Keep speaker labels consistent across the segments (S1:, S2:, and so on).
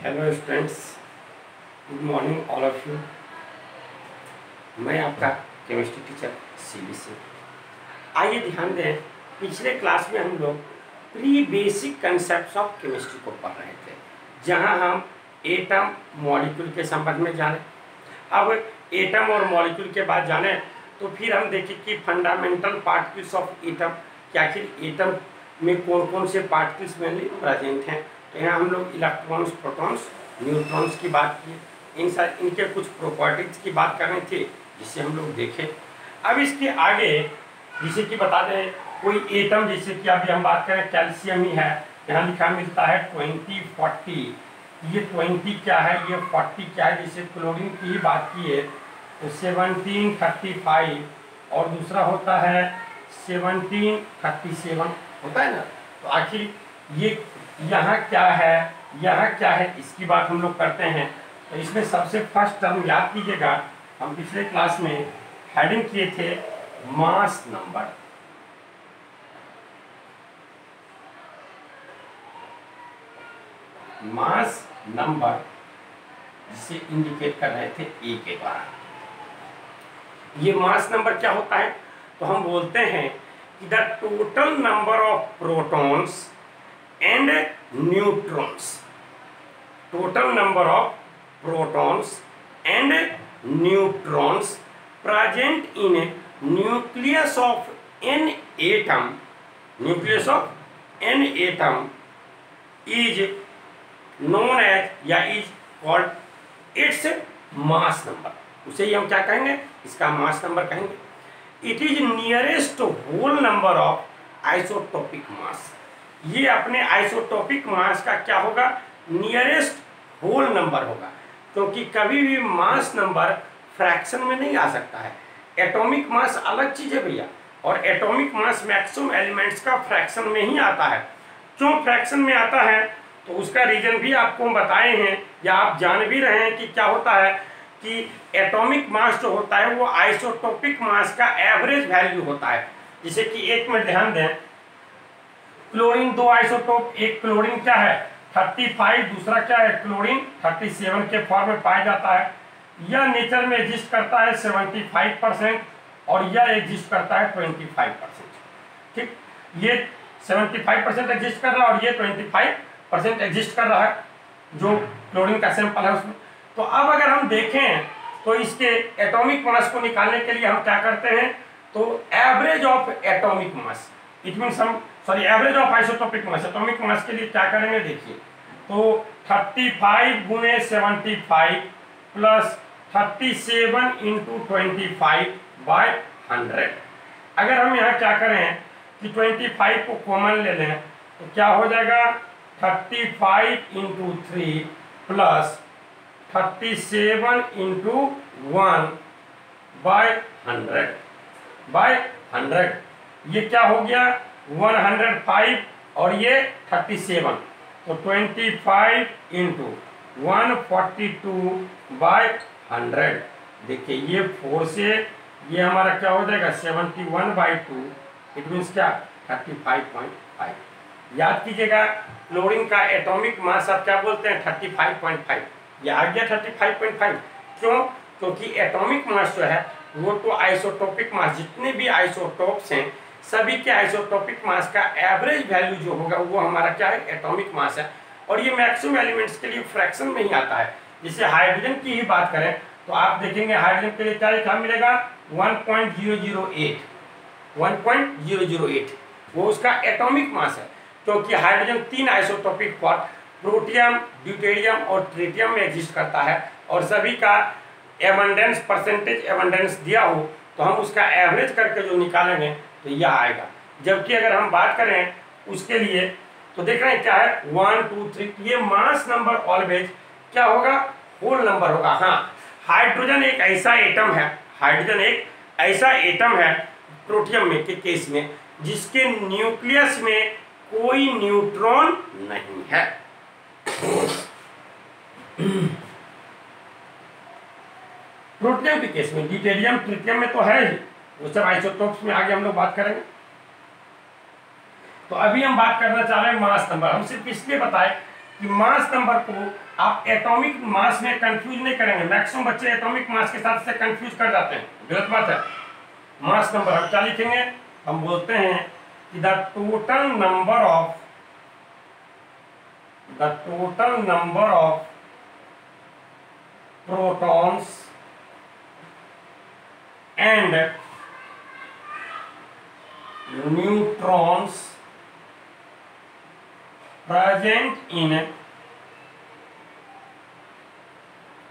S1: Hello students, good morning all of you. मैं आपका chemistry teacher CBC। आइए ध्यान दें, पिछले क्लास में हम लोग pre basic concepts of chemistry को पढ़ रहे थे, जहां हम एटम मॉलिक्यूल के संबंध में जाने। अब एटम और मॉलिक्यूल के बाद जाने तो फिर हम देखें कि फंडामेंटल पार्टिकल्स ऑफ एटम, कि आखिर एटम में कौन कौन से पार्टिकल्स मेनली प्रेजेंट हैं। तो यहाँ हम लोग इलेक्ट्रॉन्स, प्रोटॉन्स, न्यूट्रॉन्स की बात की, इनके कुछ प्रॉपर्टीज की बात कर रहे थे जिसे हम लोग देखें। अब इसके आगे जिसे कि बता दें कोई एटम, जैसे कि अभी हम बात करें कैल्शियम ही है, यहाँ लिखा मिलता है 2040। ये 20 क्या है, ये 40 क्या है। जैसे क्लोरीन की ही बात की है तो 1735 और दूसरा होता है 1737 होता है ना। तो आखिर ये यहाँ क्या है, यहाँ क्या है, इसकी बात हम लोग करते हैं। तो इसमें सबसे फर्स्ट टर्म याद कीजिएगा, हम पिछले क्लास में हेडिंग किए थे मास नंबर। मास नंबर जिसे इंडिकेट कर रहे थे ए के द्वारा। ये मास नंबर क्या होता है, तो हम बोलते हैं कि the total number of protons and neutrons, total number of protons and neutrons present in nucleus of an atom, nucleus of an atom is known as या is called its mass number. उसे ही हम क्या कहेंगे, इसका mass number कहेंगे। It is nearest whole number of isotopic mass. ये अपने आइसोटोपिक मास का क्या होगा, नियरेस्ट होल नंबर होगा, क्योंकि कभी भी मास नंबर फ्रैक्शन में नहीं आ सकता है। एटॉमिक मास अलग चीज है भैया, और एटॉमिक मास मैक्सिमम एलिमेंट्स का फ्रैक्शन में ही आता है। क्यों फ्रैक्शन में आता है, तो उसका रीजन भी आपको हम बताए हैं, या आप जान भी रहे हैं कि क्या होता है कि एटॉमिक मास जो होता है वो आइसोटोपिक मास का एवरेज वैल्यू होता है। जैसे कि एक में ध्यान दें, क्लोरीन दो आइसोटोप, एक क्लोरीन क्या है 35, दूसरा क्या है क्लोरीन 37 के फॉर्म में पाया जाता है। यह नेचर में एग्जिस्ट करता है 75% और यह एग्जिस्ट करता है 25%। ठीक, ये 75% एग्जिस्ट कर रहा है और ये 25% एग्जिस्ट कर रहा है, जो क्लोरीन का सैंपल है उसमें। तो अब अगर हम देखें तो इसके एटॉमिक मास को निकालने के लिए हम क्या करते हैं, तो average of atomic mass, it means हम average of isotopic mass, atomic mass के लिए क्या करेंगे देखिए, तो 35 गुने 75 प्लस 37 इंटू 25 बाय 100। अगर हम यहाँ क्या करें कि 25 को कॉमन ले लें तो क्या हो जाएगा 35 इंटू 3 प्लस 37 इंटू 1 बाय 100। ये क्या हो गया 105 और ये 37, तो 25 इंटू 142 बाय 100। देखिए ये 4 से ये हमारा क्या हो जाएगा 71/2, इट मीन्स क्या 35.5। याद कीजिएगा क्लोरीन का एटॉमिक मास आप क्या बोलते हैं 35.5, ये आ गया 35.5। क्यों, क्योंकि एटॉमिक मास जो है वो तो आइसोटोपिक मास, जितने भी आइसोटोप्स हैं सभी के आइसोटोपिक मास का एवरेज वैल्यू जो होगा वो हमारा क्या है एटॉमिक मास है, और ये मैक्सिमम एलिमेंट्स के लिए फ्रैक्शन में ही आता है। जैसे हाइड्रोजन की ही बात करें तो आप देखेंगे हाइड्रोजन के लिए क्या लिखा मिलेगा 1.008, वो उसका एटॉमिक मास है, क्योंकि hydrogen 3 isotopic form protium, deuterium और ट्रिटियम में एग्जिस्ट करता है, और सभी का एबंडेंस, परसेंटेज एबंडेंस दिया हो तो हम उसका एवरेज करके जो निकालेंगे तो यह आएगा। जबकि अगर हम बात करें उसके लिए तो देख रहे हैं क्या है 1 2 3, ये मास नंबर ऑलवेज क्या होगा होल नंबर होगा। हाँ, हाइड्रोजन एक ऐसा एटम है, हाइड्रोजन एक ऐसा एटम है प्रोटियम में के केस में जिसके न्यूक्लियस में कोई न्यूट्रॉन नहीं है। प्रोटियम के केस में, ड्यूटेरियम ट्रिटियम में तो है ही, वो सब आइसोटोप्स में आगे हम लोग बात करेंगे। तो अभी हम बात करना चाह रहे हैं मास नंबर। हम सिर्फ इसलिए बताएं कि मास नंबर को आप एटॉमिक मास में कंफ्यूज नहीं करेंगे। मैक्सिमम बच्चे एटॉमिक मास के साथ से कंफ्यूज कर जाते हैं, गलत बात है। मास नंबर हम क्या लिखेंगे, हम बोलते हैं कि the total number of protons and neutrons present in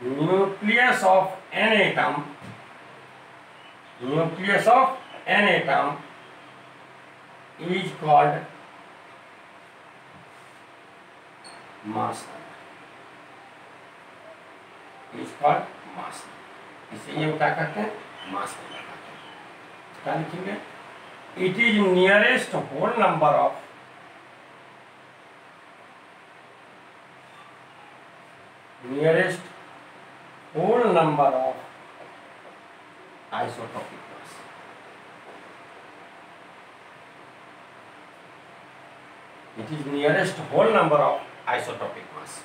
S1: nucleus of an atom is called mass number, इसे ये क्या कहते हैं, मास नंबर कहते हैं। क्या लिखेंगे, it is nearest whole number of isotopic mass। It is nearest whole number of isotopic mass।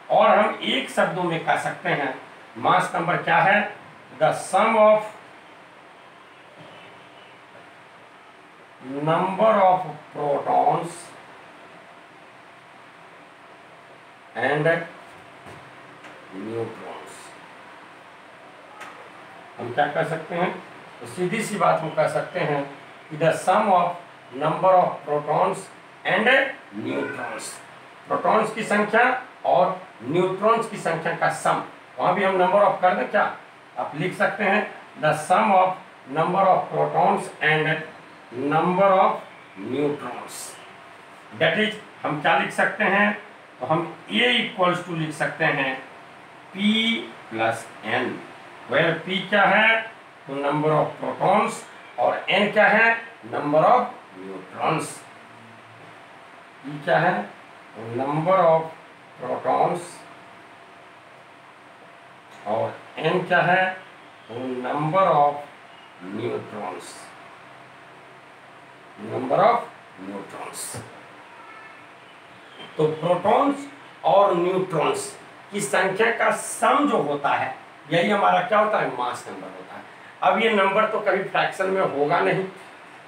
S1: और हम एक शब्दों में कह सकते हैं मास नंबर क्या है, the sum of number of protons and neutrons. हम क्या कर सकते हैं, तो सीधी सी बात हम कह सकते हैं कि the sum of number of protons and neutrons. Protons की संख्या और न्यूट्रॉन्स की संख्या का सम, वहां भी हम नंबर ऑफ कर दें क्या, आप लिख सकते हैं the sum of number of protons and number of neutrons. That is हम क्या लिख सकते हैं, तो हम A इक्वल्स टू लिख सकते हैं P plus N, where P क्या है, तो नंबर ऑफ प्रोटॉन्स, और N क्या है, नंबर ऑफ न्यूट्रॉन्स। P क्या है, तो नंबर ऑफ प्रोटॉन्स, और N क्या है, तो नंबर ऑफ न्यूट्रॉन्स, तो प्रोटॉन्स और न्यूट्रॉन्स की संख्या का सम जो होता है, यही हमारा क्या होता है, मास नंबर होता है। अब ये नंबर तो कभी फ्रैक्शन में होगा नहीं,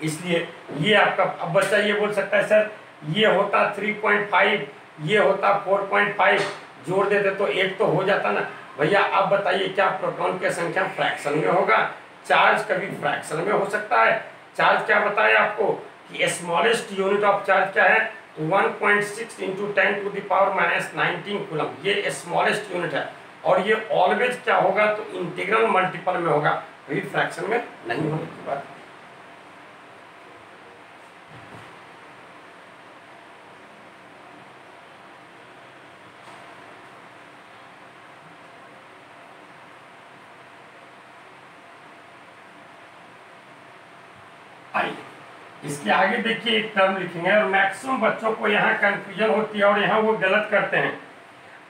S1: इसलिए ये आपका, अब बच्चा ये बोल सकता है सर ये होता 3.5, ये होता 4.5, जोड़ देते तो 8 तो हो जाता ना। भैया आप बताइए क्या प्रोटॉन की संख्या फ्रैक्शन में होगा, चार्ज कभी फ्रैक्शन में हो सकता है। चार्ज क्या बताया आपको कि स्मॉलेस्ट यूनिट ऑफ चार्ज क्या है, 1.6 इंटू 10⁻⁻19 कूलम, ये स्मॉलेस्ट यूनिट है। और ये ऑलवेज क्या होगा, तो इंटीग्रल मल्टीपल में होगा, कभी फ्रैक्शन में नहीं होने की बात। आइए इसके आगे देखिए एक टर्म लिखेंगे, और मैक्सिमम बच्चों को यहाँ कंफ्यूजन होती है और यहाँ वो गलत करते हैं।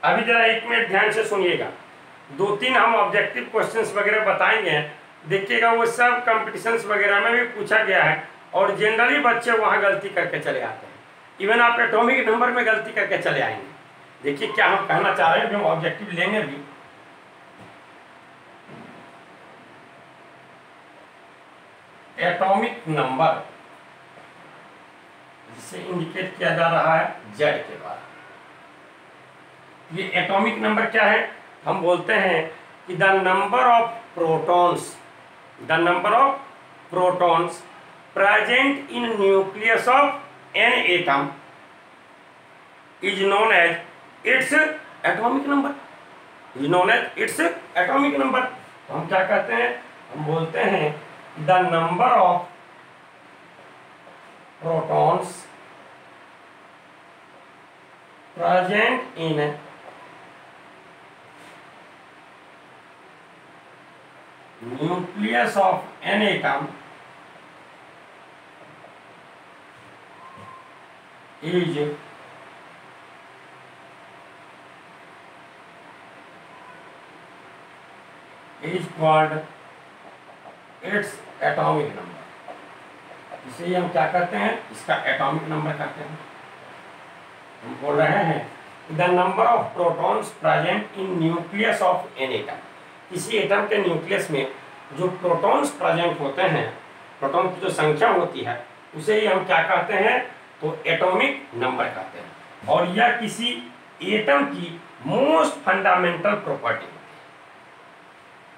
S1: अभी जरा एक मिनट ध्यान से सुनिएगा, 2-3 हम ऑब्जेक्टिव क्वेश्चंस वगैरह बताएंगे, देखिएगा वो सब कंपटीशंस वगैरह में भी पूछा गया है, और जनरली बच्चे वहाँ गलती करके चले आते हैं। इवन आप एटॉमिक नंबर में गलती करके चले आएंगे। देखिए क्या हम कहना चाह रहे हैं, हम ऑब्जेक्टिव लेंगे भी। एटॉमिक नंबर जिसे इंडिकेट किया जा रहा है Z के द्वारा, ये एटॉमिक नंबर क्या है, हम बोलते हैं कि the number of protons present in nucleus of an atom is known as its atomic number, तो हम क्या कहते हैं, हम बोलते हैं the number of protons present in nucleus of an atom is called its atomic number। इसे हम क्या कहते हैं, इसका एटॉमिक नंबर कहते हैं। हम बोल रहे हैं the number of protons present in nucleus of an atom. किसी एटम के न्यूक्लियस में जो प्रोटॉन्स प्रेजेंट होते हैं, प्रोटॉन की जो संख्या होती है, उसे ही हम क्या कहते हैं, तो एटॉमिक नंबर कहते हैं। और यह किसी एटम की मोस्ट फंडामेंटल प्रॉपर्टी होती है,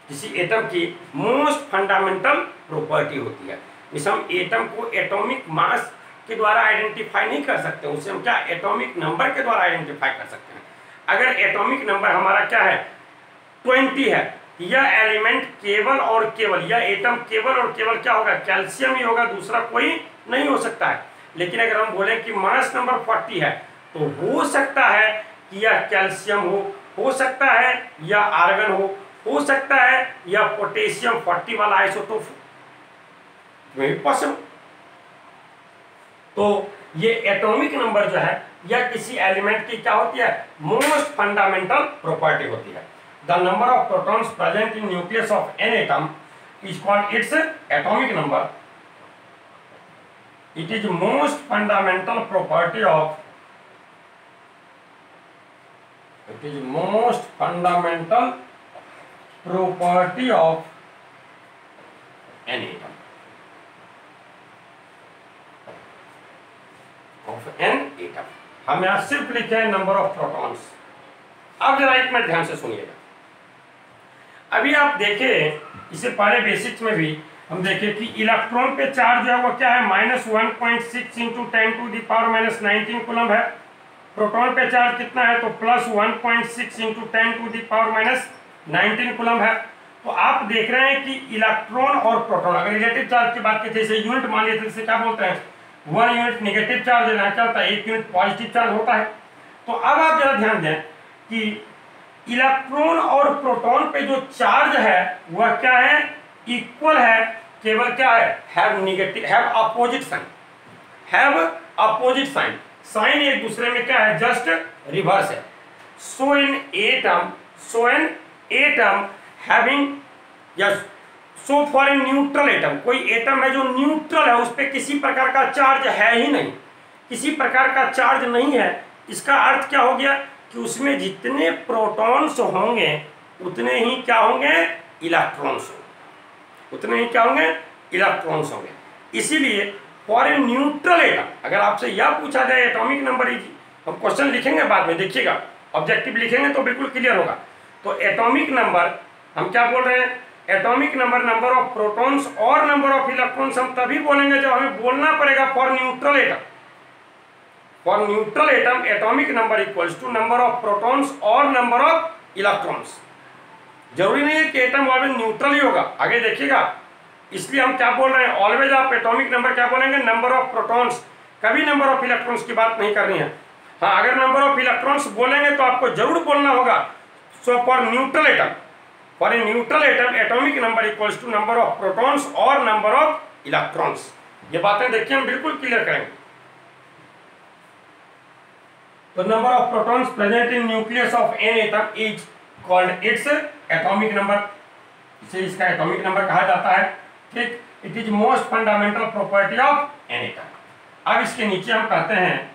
S1: किसी एटम की मोस्ट फंडामेंटल प्रॉपर्टी होती है। इस हम एटम को एटॉमिक मास के द्वारा आइडेंटिफाई नहीं कर सकते, उसे हम क्या एटॉमिक नंबर के द्वारा आइडेंटिफाई कर सकते हैं। अगर एटॉमिक नंबर हमारा क्या है 20 है, यह एलिमेंट केवल और केवल, यह एटम केवल और केवल क्या होगा, कैल्शियम ही होगा, दूसरा कोई नहीं हो सकता है। लेकिन अगर हम बोले कि मास नंबर 40 है, तो हो सकता है कि यह कैल्शियम हो सकता है या आर्गन हो सकता है या पोटेशियम 40 वाला आइसोटोप में भी पॉसिबल। तो ये एटॉमिक नंबर जो है यह किसी एलिमेंट की क्या होती है, मोस्ट फंडामेंटल प्रॉपर्टी होती है। The number of protons present in nucleus of an atom is called its atomic number. It is most fundamental property of, it is most fundamental property of an atom, of an atom. हम यहां सिर्फ लिखे हैं number of protons. अब जरा एक minute ध्यान से सुनिएगा। अभी आप देखें, इससे पहले बेसिक्स में भी हम देखें कि इलेक्ट्रॉन पे चार्ज है वो क्या है, -1.6 × 10⁻⁻19 कूलम है। प्रोटॉन पे चार्ज कितना है, तो +1.6 × 10⁻19 कूलम है। तो आप देख रहे हैं कि इलेक्ट्रॉन और प्रोटॉन, अगर रिलेटिव चार्ज की बात करते हैं, यूनिट मान लेते हैं, क्या बोलते हैं, 1 यूनिट नेगेटिव चार्ज लेना चलता है, 1 यूनिट पॉजिटिव चार्ज होता है। तो अब आप जरा ध्यान दें कि इलेक्ट्रॉन और प्रोटॉन पे जो चार्ज है वह क्या है, इक्वल है, केवल क्या है, have negative, have opposite sign, have opposite sign, sign एक दूसरे में क्या है, जस्ट रिवर्स है। So an atom having, yes, so for a neutral atom, कोई एटम है जो न्यूट्रल है, उस पर किसी प्रकार का चार्ज है ही नहीं, किसी प्रकार का चार्ज नहीं है। इसका अर्थ क्या हो गया कि उसमें जितने प्रोटॉन्स होंगे उतने ही क्या होंगे, इलेक्ट्रॉन्स होंगे, उतने ही क्या होंगे, इलेक्ट्रॉन्स होंगे। इसीलिए फॉर ए न्यूट्रल एटम, अगर आपसे यह पूछा जाए एटॉमिक नंबर, हम क्वेश्चन लिखेंगे बाद में, देखिएगा ऑब्जेक्टिव लिखेंगे तो बिल्कुल क्लियर होगा। तो एटॉमिक नंबर हम क्या बोल रहे हैं, atomic number, number of protons और नंबर ऑफ इलेक्ट्रॉन्स हम तभी बोलेंगे जब हमें बोलना पड़ेगा for neutral atom. For neutral atom atomic number equals to number of protons और नंबर ऑफ इलेक्ट्रॉन्स। जरूरी नहीं है कि एटम ऑलवेज न्यूट्रल ही होगा, आगे देखिएगा। इसलिए हम क्या बोल रहे हैं, ऑलवेज आप एटॉमिक नंबर क्या बोलेंगे, नंबर ऑफ प्रोटॉन्स, कभी नंबर ऑफ इलेक्ट्रॉन्स की बात नहीं करनी है। हाँ, अगर नंबर ऑफ इलेक्ट्रॉन्स बोलेंगे तो आपको जरूर बोलना होगा so for neutral atom, for a neutral atom atomic number equals to number of protons और नंबर ऑफ इलेक्ट्रॉन्स। ये बातें देखिए हम बिल्कुल क्लियर करेंगे। तो number of protons present in nucleus of an atom is called its atomic number, इसे इसका एटॉमिक नंबर कहा जाता है। ठीक, it is most fundamental property of an atom. अब इसके नीचे हम कहते हैं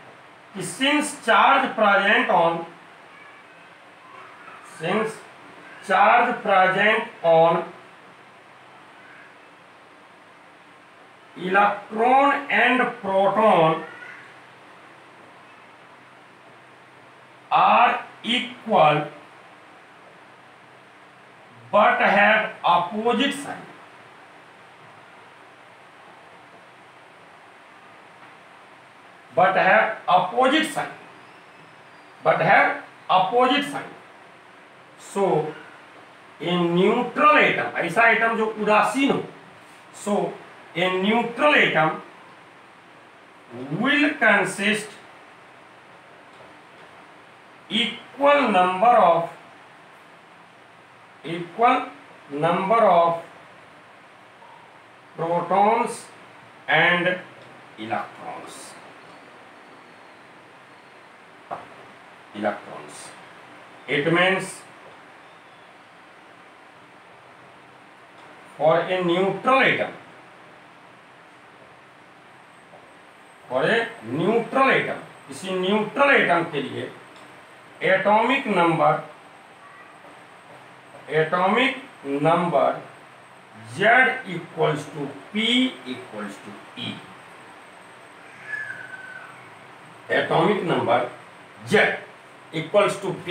S1: कि since charge present on, since charge present on electron and proton are equal but have opposite sign, but have opposite sign, but have opposite sign. So a neutral atom, ऐसा atom जो उदासीन हो, so a neutral atom will consist equal number of protons and electrons. It means for a neutral atom, for a neutral atom, इसी neutral atom के लिए atomic number Z equals to P equals to E। Atomic number Z equals to P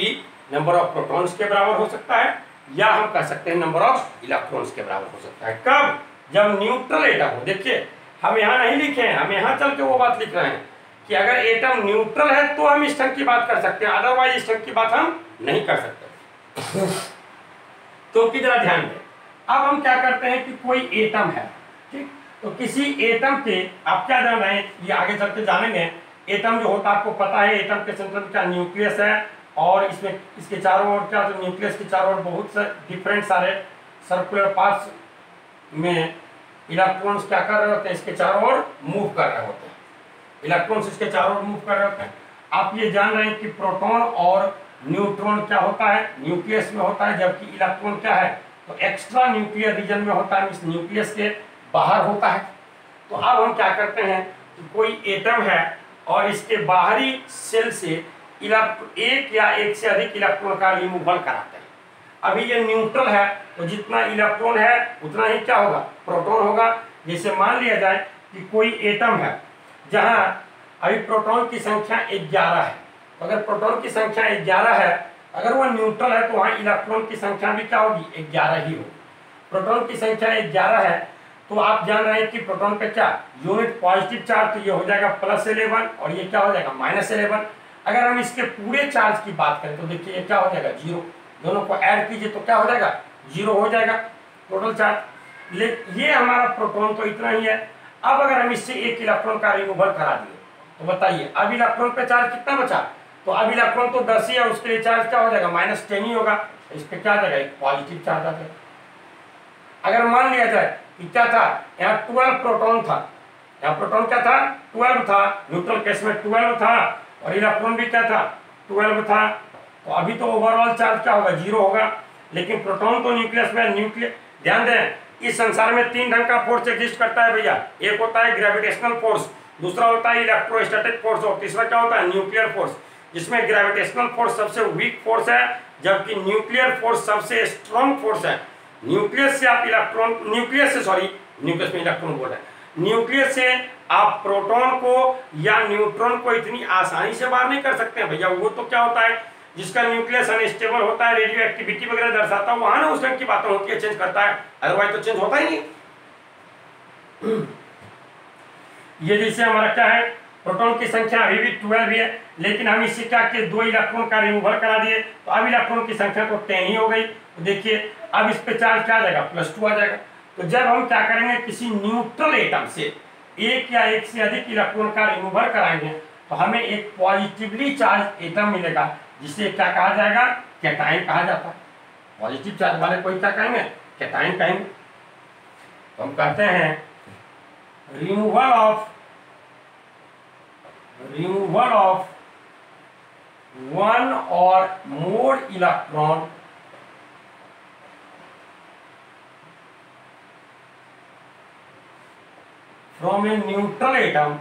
S1: number of protons के बराबर हो सकता है, या हम कह सकते हैं नंबर ऑफ इलेक्ट्रॉन्स के बराबर हो सकता है। कब? जब न्यूट्रल एटम हो। देखिए हम यहाँ नहीं लिखे हैं, हम यहाँ चल के वो बात लिख रहे हैं कि अगर एटम न्यूट्रल है तो हम इस ढंग की बात कर सकते हैं, अदरवाइज इस ढंग की बात हम नहीं कर सकते। तो जरा ध्यान दें। अब हम क्या करते हैं कि कोई एटम है, ठीक, तो किसी एटम के आप क्या जान रहे हैं, ये आगे चल के जानेंगे। एटम जो होता है आपको पता है, एटम के सेंटर में क्या न्यूक्लियस है, और इसमें इसके चारों ओर क्या, तो न्यूक्लियस के चारों ओर बहुत से डिफरेंट सारे सर्कुलर पाथ्स में इलेक्ट्रॉन्स क्या कर रहे होते हैं, इसके चारों ओर मूव कर रहे होते हैं। इलेक्ट्रॉन्स इसके चारों ओर मूव कर रहे होते हैं। आप ये जान रहे हैं कि प्रोटॉन और न्यूट्रॉन क्या होता है, न्यूक्लियस में होता है, जबकि इलेक्ट्रॉन क्या है, तो एक्स्ट्रा न्यूक्लियर रीजन में होता है, इस न्यूक्लियस के बाहर होता है। तो अब हम क्या करते हैं कि कोई एटम है और इसके बाहरी सेल से एक या एक से अधिक इलेक्ट्रॉन का रिमूवल कराते हैं। अभी ये न्यूट्रल है, तो जितना इलेक्ट्रॉन है उतना ही क्या होगा, प्रोटॉन होगा। जैसे मान लिया जाए कि कोई एटम है जहां अभी प्रोटॉन की संख्या 11 है, तो अगर प्रोटॉन की संख्या 11 है, अगर वह न्यूट्रल है तो वहां इलेक्ट्रॉन की संख्या भी क्या होगी, 11 ही होगी। प्रोटॉन की संख्या 11 है, तो आप जान रहे हैं कि प्रोटॉन पे क्या यूनिट पॉजिटिव चार्ज, तो ये हो जाएगा +11 और ये क्या हो जाएगा -11। अगर हम इसके पूरे चार्ज की बात करें तो देखिए ये क्या हो जाएगा 0, दोनों को ऐड कीजिए तो क्या हो जाएगा 0 हो जाएगा टोटल चार्ज। लेकिन ये हमारा प्रोटॉन तो इतना ही है। अब अगर हम इससे एक इलेक्ट्रॉन का रिमूवल करा दिए तो बताइए अब इलेक्ट्रॉन पे चार्ज कितना बचा, तो अब इलेक्ट्रॉन तो 10 ही है, उसके लिए चार्ज क्या हो जाएगा -10 ही होगा, इस पे क्या आ जाएगा, एक पॉजिटिव चार्ज आ जाएगा। अगर मान लिया जाए कि क्या था, यहाँ 12 प्रोटॉन था, यहाँ प्रोटॉन क्या था 12 था, न्यूट्रल केस में 12 था, और इलेक्ट्रॉन भी क्या था 12 था, तो अभी तो ओवरऑल चार्ज क्या होगा 0 होगा। लेकिन प्रोटॉन तो न्यूक्लियस में, न्यूक्लियस ध्यान दें, इस संसार में 3 ढंग का फोर्स एग्जिस्ट करता है भैया। एक होता है ग्रेविटेशनल फोर्स, दूसरा होता है इलेक्ट्रोस्टैटिक फोर्स, और तीसरा क्या होता है न्यूक्लियर फोर्स। जिसमें ग्रेविटेशनल फोर्स सबसे वीक फोर्स है, जबकि न्यूक्लियर फोर्स सबसे स्ट्रॉन्ग फोर्स है। न्यूक्लियस से आप इलेक्ट्रॉन, न्यूक्लियस में इलेक्ट्रॉन बोल रहे हैं, न्यूक्लियस से आप प्रोटॉन को या न्यूट्रॉन को इतनी आसानी से बाहर नहीं कर सकते हैं भैया। वो तो क्या होता है, जिसका न्यूक्लियस अनस्टेबल होता है, रेडियो एक्टिविटी वगैरह दर्शाता है, वहां ना उस ढंग की बातें होती है, चेंज करता है, अदरवाइज तो चेंज होता ही नहीं। ये जैसे हमारा क्या है, प्रोटॉन की संख्या अभी भी 12 ही है, लेकिन हम इससे क्या किए 2 इलेक्ट्रॉन का रिमूवल करा दिए, तो अब इलेक्ट्रॉन की संख्या तो 10 ही हो गई। तो देखिए अब इस पे चार्ज क्या आ जाएगा, +2 आ जाएगा। तो जब हम क्या करेंगे, किसी न्यूट्रल एटम से एक या एक से अधिक इलेक्ट्रॉन का रिमूवल कराएंगे, तो हमें एक पॉजिटिवली चार्ज एटम मिलेगा, जिसे क्या कहा जाएगा, कैटायन कहा जाता है। पॉजिटिव चार्ज वाले को क्या कहेंगे, कैटायन कहेंगे। तो हम कहते हैं removal of 1 or more electron from a neutral atom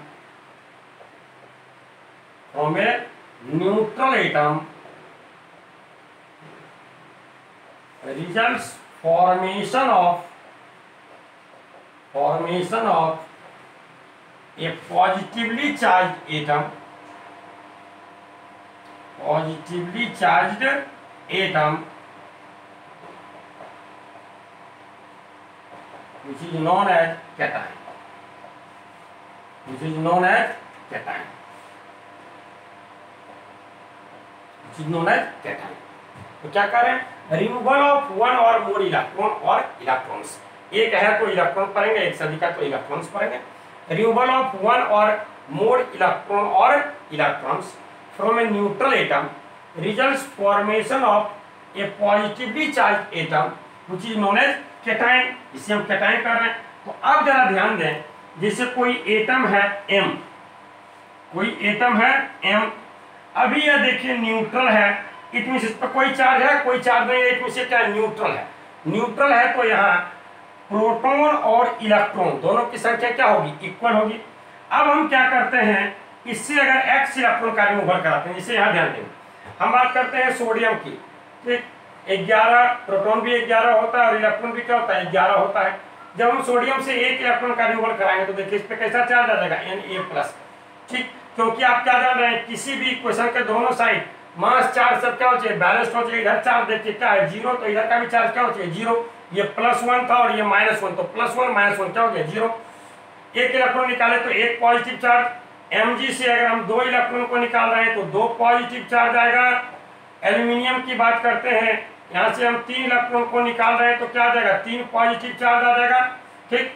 S1: results formation of a positively charged atom which is known as cation. तो क्या कर रहे हैं, removal of 1 or more electron और इलेक्ट्रॉन्स। एक है तो इलेक्ट्रॉन पढ़ेंगे, एक से अधिक है तो इलेक्ट्रॉन्स पढ़ेंगे। Removal of 1 or more electron और electrons from a neutral atom results formation of a positively charge atom which is known as cation. इसे हम कैटायन कर रहे हैं। तो अब जरा ध्यान दें, जैसे कोई एटम है M, अभी यह देखिए न्यूट्रल है, इट मींस इस पर कोई चार्ज है, कोई चार्ज नहीं है, इट मींस क्या न्यूट्रल है। तो यहाँ प्रोटॉन और इलेक्ट्रॉन दोनों की संख्या क्या होगी, इक्वल होगी। अब हम क्या करते हैं, इससे अगर x इलेक्ट्रॉन का रिमूवल कराते हैं, इसे यहाँ ध्यान दें, हम बात करते हैं सोडियम की। ठीक, 11 प्रोटॉन भी 11 होता है और इलेक्ट्रॉन भी क्या होता है 11 होता है। जब हम सोडियम से एक इलेक्ट्रॉन का रिमूवल कराएंगे तो देखिए इस पे कैसा चार्ज आ जाएगा Na+। ठीक, क्योंकि आप क्या जान रहे हैं किसी भी इक्वेशन के दोनों साइड मास चार्ज सब क्या हो चाहिए बैलेंस्ड हो चाहिए। इधर चार्ज देखिए क्या है 0, तो इधर का भी चार्ज क्या हो चाहिए 0। ये +1 था और ये -1, तो +1 -1 क्या हो गया 0। एक इलेक्ट्रॉन निकाले तो एक पॉजिटिव चार्ज, Mg से अगर हम 2 इलेक्ट्रॉन को निकाल रहे हैं तो 2 पॉजिटिव चार्ज आएगा। एल्यूमिनियम की बात करते हैं, यहाँ से हम 3 इलेक्ट्रॉन को निकाल रहे हैं तो क्या आ जाएगा 3 पॉजिटिव चार्ज आ जाएगा। ठीक,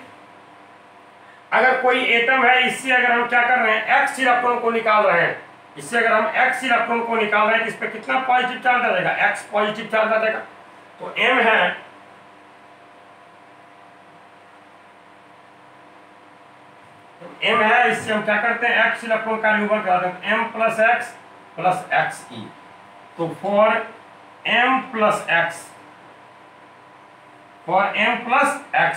S1: अगर कोई एटम है इससे अगर हम क्या कर रहे हैं x इलेक्ट्रॉन को निकाल रहे हैं, इससे अगर हम x इलेक्ट्रॉन को निकाल रहे हैं तो इस पे कितना पॉजिटिव चार्ज आ जाएगा x पॉजिटिव चार्ज आ जाएगा। तो m है इससे हम क्या करते हैं x इलेक्ट्रॉन का रिमूवल करा देते हैं m + x + xe। तो फॉर m + x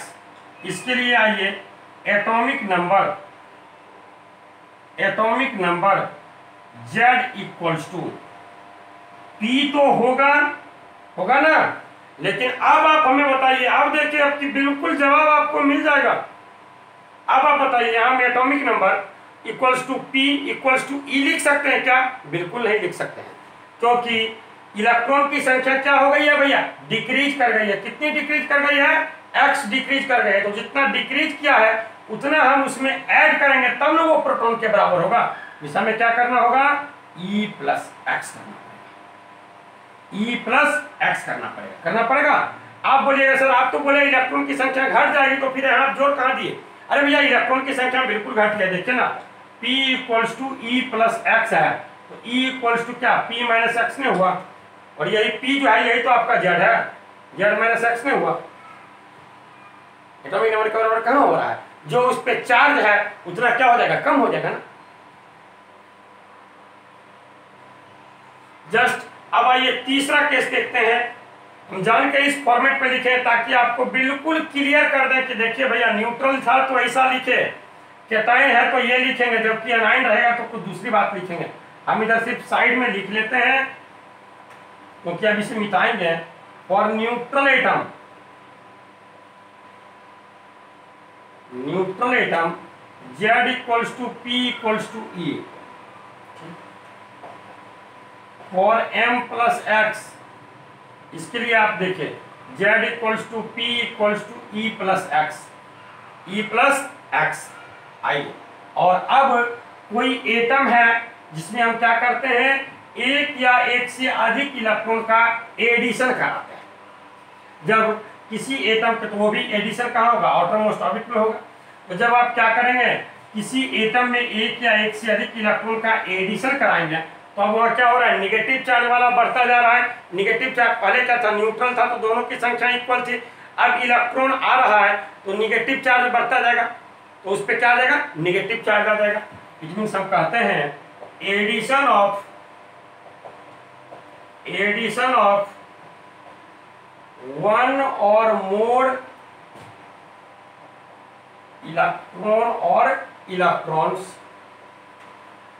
S1: इसके लिए आइए एटॉमिक नंबर Z = P तो होगा ना, लेकिन अब आप हमें बताइए, अब देखिए आपकी बिल्कुल जवाब आपको मिल जाएगा। अब आप बताइए हम एटॉमिक नंबर P = E लिख सकते हैं क्या? बिल्कुल नहीं लिख सकते हैं, क्योंकि इलेक्ट्रॉन की संख्या क्या हो गई है भैया डिक्रीज कर गई है। कितनी डिक्रीज कर गई है x डिक्रीज कर गए, तो जितना डिक्रीज किया है उतना हम उसमें ऐड करेंगे तब ना वो प्रोटॉन के बराबर होगा। इस हमें क्या करना होगा E + x करना पड़ेगा। आप बोलिएगा सर आप तो बोले इलेक्ट्रॉन की संख्या घट जाएगी तो फिर आप जोड़ कहाँ दिए? अरे भैया इलेक्ट्रॉन की संख्या बिल्कुल घट गई, देखिए ना P = E + x है, तो E = क्या P - x ने हुआ, और यही P जो है यही तो आपका Z है, Z - x ने हुआ। एटॉमिक नंबर के बराबर कहाँ हो रहा है? जो उस पे चार्ज है उतना क्या हो जाएगा कम हो जाएगा ना। जस्ट अब आइए तीसरा केस देखते हैं। हम जान के इस फॉर्मेट पे लिखे ताकि आपको बिल्कुल क्लियर कर दें कि देखिए भैया न्यूट्रल था तो ऐसा लिखे, कैटायन है तो ये लिखेंगे, जबकि एनायन रहेगा तो कुछ दूसरी बात लिखेंगे। हम इधर सिर्फ साइड में लिख लेते हैं क्योंकि अब इसे मिटाएंगे। For neutral atom Z = P = E। For M + x इसके लिए आप देखिए Z = P = E + x आई। और अब कोई एटम है जिसमें हम क्या करते हैं एक या एक से अधिक इलेक्ट्रॉन का एडिशन कराते हैं। जब किसी एटम के, तो वो भी एडिशन कहाँ होगा आउटरमोस्ट ऑर्बिट में होगा। तो जब आप क्या करेंगे किसी एटम में एक या एक से अधिक इलेक्ट्रॉन का एडिशन कराएंगे तो अब वहाँ क्या हो रहा है निगेटिव चार्ज वाला बढ़ता जा रहा है। निगेटिव चार्ज पहले क्या था न्यूट्रल था तो दोनों की संख्या इक्वल थी, अब इलेक्ट्रॉन आ रहा है तो निगेटिव चार्ज बढ़ता जाएगा, तो उस पर क्या आ जाएगा निगेटिव चार्ज आ जाएगा। इट मीन्स हम कहते हैं एडिशन ऑफ वन और मोर इलेक्ट्रॉन और electrons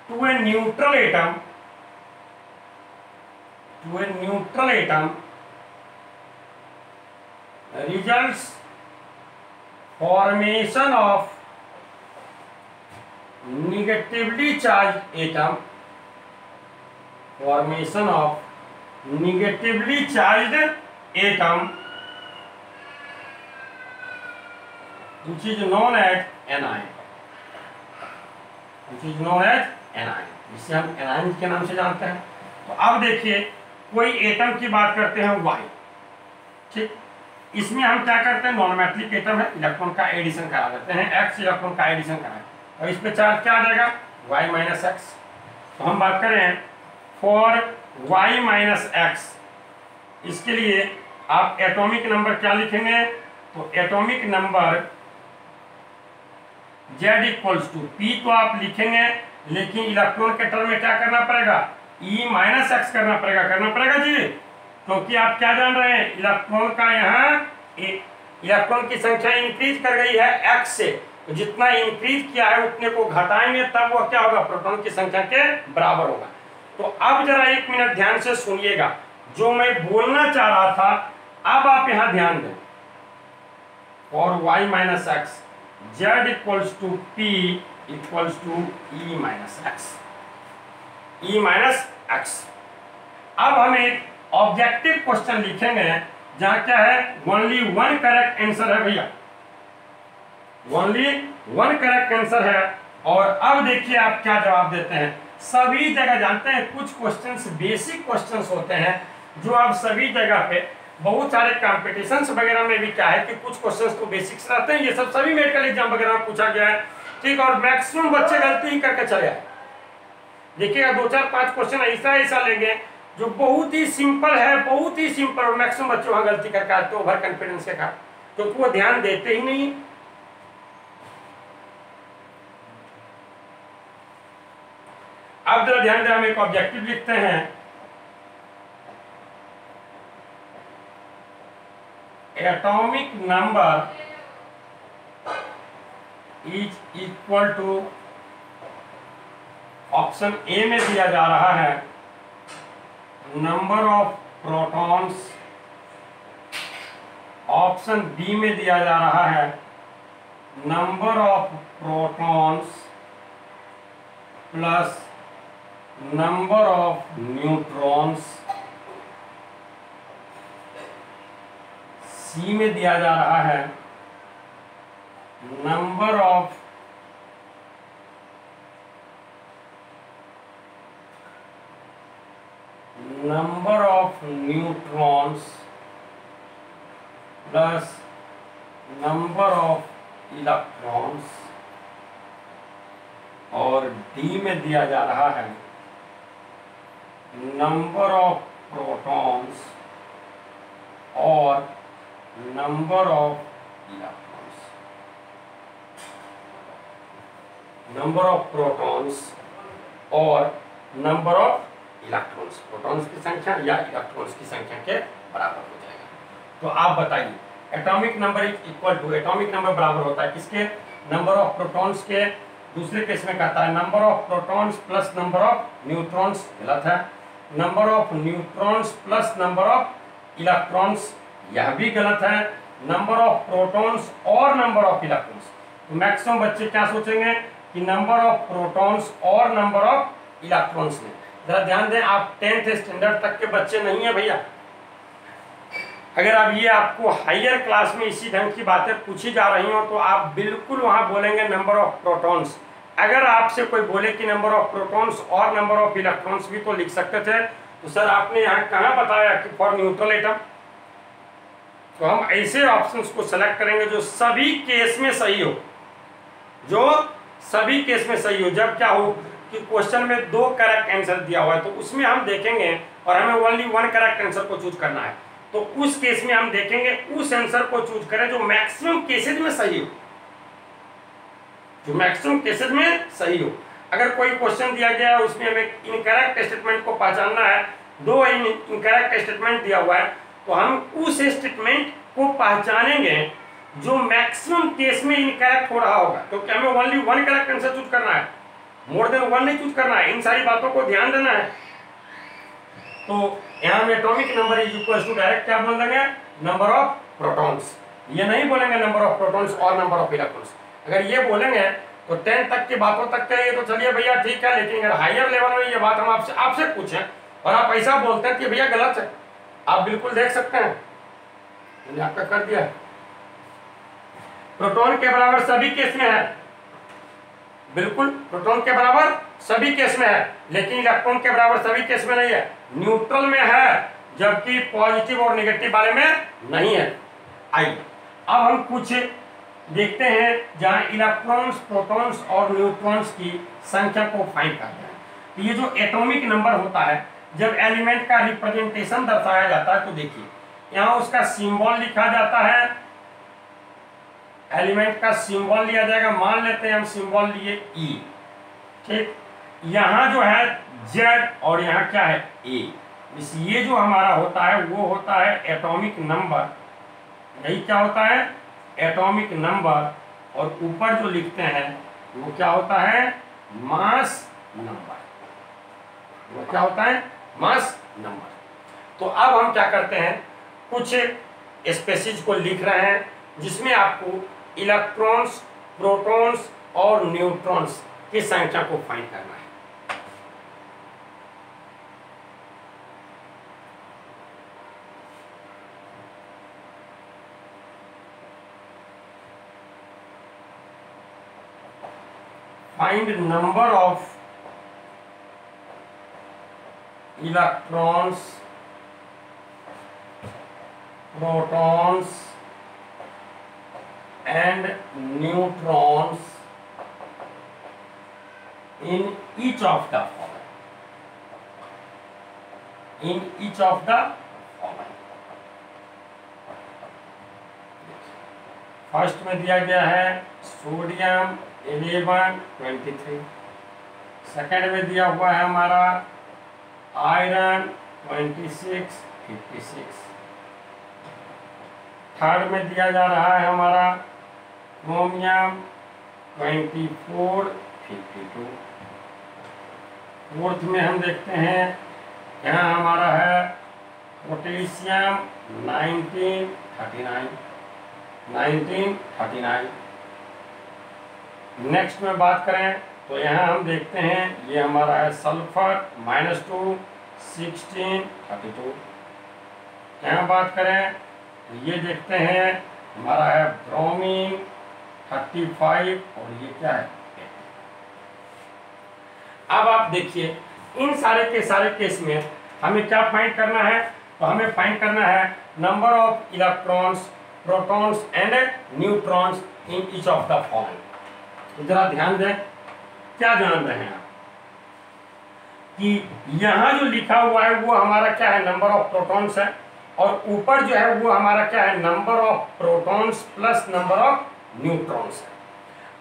S1: to a neutral atom results formation of negatively charged atom, which is known as anion, जिसे हम एनायन के नाम से जानते हैं। तो अब देखिए कोई एटम की बात करते हैं Y, ठीक, इसमें हम क्या करते हैं नॉन-मेटलिक एटम है, इलेक्ट्रॉन का एडिशन करा देते हैं, x इलेक्ट्रॉन का एडिशन कराएं और इस पे चार्ज क्या आ जाएगा y - x। तो हम बात करें फॉर y - x, इसके लिए आप एटॉमिक नंबर क्या लिखेंगे? तो एटॉमिक नंबर Z = P तो आप लिखेंगे, लेकिन इलेक्ट्रॉन के टर्म में क्या करना पड़ेगा E - x करना पड़ेगा जी, क्योंकि आप क्या जान रहे हैं इलेक्ट्रॉन का यहाँ इलेक्ट्रॉन की संख्या इंक्रीज कर गई है x से, तो जितना इंक्रीज किया है उतने को घटाएंगे तब वो क्या होगा प्रोटॉन की संख्या के बराबर होगा। तो अब जरा 1 मिनट ध्यान से सुनिएगा, जो मैं बोलना चाह रहा था अब आप यहां ध्यान दें। और y minus X Z equals to P equals to E minus X, E minus X. अब हम एक ऑब्जेक्टिव क्वेश्चन लिखेंगे जहां क्या है, ओनली वन करेक्ट आंसर है भैया, ओनली वन करेक्ट आंसर है। और अब देखिए आप क्या जवाब देते हैं। सभी जगह जानते हैं कुछ क्वेश्चंस बेसिक क्वेश्चंस होते हैं जो आप सभी जगह पे बहुत सारे कॉम्पिटिशन्स वगैरह में भी क्या है कि कुछ क्वेश्चंस तो बेसिक्स रहते हैं, ये सब सभी मेडिकल एग्जाम वगैरह में पूछा गया है, ठीक। और मैक्सिमम बच्चे गलती ही करके चले आए। देखिएगा 2 4 5 क्वेश्चन ऐसा लेंगे जो बहुत ही सिंपल है, बहुत ही सिंपल, और मैक्सिमम बच्चे वहां गलती करके आते ओवर कॉन्फिडेंस के कारण, क्योंकि वो ध्यान देते ही नहीं। अब जरा ध्यान दें, हम एक ऑब्जेक्टिव लिखते हैं, atomic number is equal to, option A में दिया जा रहा है number of protons, option B में दिया जा रहा है number of protons plus number of neutrons, C में दिया जा रहा है number of neutrons plus number of electrons, और डी में दिया जा रहा है नंबर ऑफ प्रोटॉन्स और number of electrons, number of protons और नंबर ऑफ इलेक्ट्रॉन्स, प्रोटॉन्स की संख्या या इलेक्ट्रॉन्स की संख्या के बराबर हो जाएगा। तो आप बताइए, atomic number equal to, atomic number बराबर होता है किसके, नंबर ऑफ प्रोटॉन्स के। दूसरे केस में कहता है number of protons plus number of neutrons, गलत है। Number of neutrons plus number of electrons, यह भी गलत है। नंबर ऑफ प्रोटॉन्स और नंबर ऑफ इलेक्ट्रॉन्स, तो मैक्सिमम बच्चे क्या सोचेंगे कि नंबर ऑफ प्रोटॉन्स और नंबर ऑफ इलेक्ट्रॉन्स में। जरा ध्यान दें, आप 10th स्टैंडर्ड तक के बच्चे नहीं है भैया। अगर अब ये आपको हायर क्लास में इसी ढंग की बातें पूछी जा रही हो तो आप बिल्कुल वहां बोलेंगे नंबर ऑफ प्रोटॉन्स। अगर आपसे कोई बोले कि नंबर ऑफ प्रोटॉन्स और नंबर ऑफ इलेक्ट्रॉन्स भी तो लिख सकते थे, तो सर आपने यहाँ कहाँ बताया कि फॉर न्यूट्रल एटम। तो हम ऐसे ऑप्शंस को सेलेक्ट करेंगे जो सभी केस में सही हो, जो सभी केस में सही हो। जब क्या हो कि क्वेश्चन में 2 करेक्ट आंसर दिया हुआ है तो उसमें हम देखेंगे और हमें ओनली 1 करेक्ट आंसर को चूज करना है, तो उस केस में हम देखेंगे उस आंसर को चूज करें जो मैक्सिमम केसेज में सही हो, जो मैक्सिमम केसेज में सही हो। अगर कोई क्वेश्चन दिया गया है उसमें हमें इनकरेक्ट स्टेटमेंट को पहचानना है, 2 इनकरेक्ट स्टेटमेंट दिया हुआ है, तो हम उस स्टेटमेंट को पहचानेंगे जो मैक्सिमम केस में इनकरेक्ट हो रहा होगा, क्योंकि हमें ओनली 1 करेक्ट आंसर चूज करना है, मोर देन 1 नहीं चूज करना है। इन सारी बातों को ध्यान देना है। तो यहाँ में atomic number is equal to direct क्या बोल देंगे, नंबर ऑफ प्रोटॉन्स। ये नहीं बोलेंगे नंबर ऑफ प्रोटॉन्स और नंबर ऑफ इलेक्ट्रॉन्स। अगर ये बोलेंगे तो 10 तक की बातों तक के ये तो चलिए भैया ठीक है, लेकिन अगर हायर लेवल में ये बात हम आपसे पूछें और आप ऐसा बोलते हैं कि भैया गलत है, आप बिल्कुल देख सकते हैं, मैंने आपका कर दिया। प्रोटॉन के बराबर सभी केस में है, बिल्कुल प्रोटॉन के बराबर सभी केस में है, लेकिन इलेक्ट्रॉन के बराबर सभी केस में नहीं है, न्यूट्रल में है, जबकि पॉजिटिव और नेगेटिव वाले में नहीं है। आइए अब हम कुछ देखते हैं जहां इलेक्ट्रॉन्स, प्रोटॉन्स और न्यूट्रॉन्स की संख्या को फाइंड करते हैं। तो ये जो एटॉमिक नंबर होता है, जब एलिमेंट का रिप्रेजेंटेशन दर्शाया जाता है तो देखिए यहाँ उसका सिंबल लिखा जाता है, एलिमेंट का सिंबल लिया जाएगा, मान लेते हैं हम सिंबल लिए E, ठीक। यहाँ जो है Z और यहाँ क्या है A। इस ये जो हमारा होता है वो होता है एटॉमिक नंबर, यही क्या होता है एटॉमिक नंबर, और ऊपर जो लिखते हैं वो क्या होता है मास नंबर, वो क्या होता है? Mass number. तो अब हम क्या करते हैं, कुछ स्पेसीज को लिख रहे हैं जिसमें आपको इलेक्ट्रॉन्स, प्रोटॉन्स और न्यूट्रॉन्स की संख्या को फाइंड करना है। Find number of electrons, protons and neutrons in each of the following. In each of the following. First में दिया गया है सोडियम 11, 23। सेकेंड में दिया हुआ है हमारा आयरन 26, 56। थर्ड में दिया जा रहा है हमारा क्रोमियम 24, 52। फोर्थ में हम देखते हैं यहाँ हमारा है पोटेशियम 1939। नेक्स्ट में बात करें तो यहाँ हम देखते हैं ये हमारा है सल्फर -2, 16, 32। यहाँ बात करें तो ये देखते हैं हमारा है ब्रोमीन 35 और ये क्या है 8। अब आप देखिए इन सारे के सारे केस में हमें क्या फाइंड करना है, तो हमें फाइंड करना है number of electrons, protons and neutrons in each of the following. जरा ध्यान दें, क्या जान रहे हैं आप कि यहाँ जो लिखा हुआ है वो हमारा क्या है, नंबर ऑफ प्रोटॉन्स है, और ऊपर जो है वो हमारा क्या है, number of protons plus number of neutrons है।